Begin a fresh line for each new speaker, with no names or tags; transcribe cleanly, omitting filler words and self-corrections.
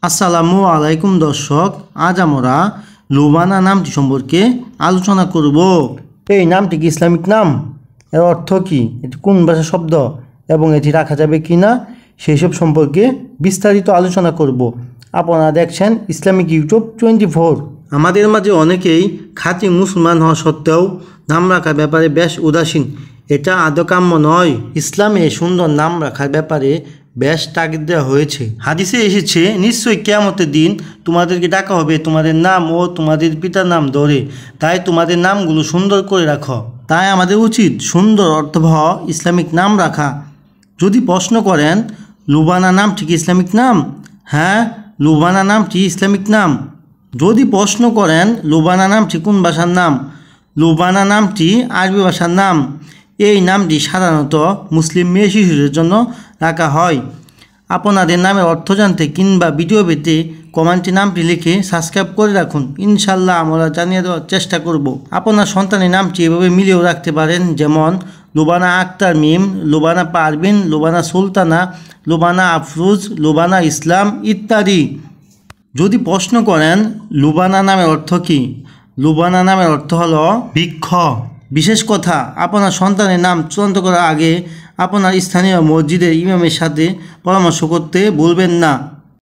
আসসালামু আলাইকুম দর্শক, আজ আমরা লুবানা নামটি সম্পর্কে আলোচনা করব। এই নামটি কি ইসলামিক নাম? এর অর্থ কি? এটি কোন ভাষার শব্দ এবং এটি রাখা যাবে কি না সেই সব সম্পর্কে বিস্তারিত আলোচনা করব। আপনারা দেখছেন ইসলামিক ইউটিউব 24। আমাদের মাঝে অনেকেই খাঁটি মুসলমান হওয়া সত্ত্বেও নাম রাখার ব্যাপারে বেশ উদাসীন। এটা আদৌ কাম্য নয়। ইসলামে সুন্দর নাম রাখার ব্যাপারে বেশ তাগিদ দেওয়া হয়েছে। হাদিসে এসেছে, নিশ্চয়ই কিয়ামতের দিন তোমাদেরকে ডাকা হবে তোমাদের নাম ও তোমাদের পিতার নাম ধরে, তাই তোমাদের নামগুলো সুন্দর করে রাখো। তাই আমাদের উচিত সুন্দর অর্থবহ ইসলামিক নাম রাখা। যদি প্রশ্ন করেন লুবানা নামটি কি ইসলামিক নাম? হ্যাঁ, লুবানা নামটি ইসলামিক নাম। যদি প্রশ্ন করেন লুবানা নামটি কোন ভাষার নাম? লুবানা নামটি আরবি ভাষার নাম। এই নামটি সাধারণত মুসলিম মেয়ে শিশুদের জন্য রাখা হয়। আপনাদের নামের অর্থ জানতে কিংবা ভিডিও পেতে কমেন্টে নামটি লিখে সাবস্ক্রাইব করে রাখুন। ইনশাল্লাহ আমরা জানিয়ে দেওয়ার চেষ্টা করব। আপনার সন্তানের নামটি এভাবে মিলিয়েও রাখতে পারেন, যেমন লুবানা আক্তার মিম, লুবানা পারভিন, লুবানা সুলতানা, লুবানা আফরুজ, লুবানা ইসলাম ইত্যাদি। যদি প্রশ্ন করেন লুবানা নামের অর্থ কী? লুবানা নামের অর্থ হলো বৃক্ষ। বিশেষ কথা, আপনার সন্তানের নাম চূড়ান্ত করার আগে আপনার স্থানীয় মসজিদের ইমামের সাথে পরামর্শ করতে ভুলবেন না।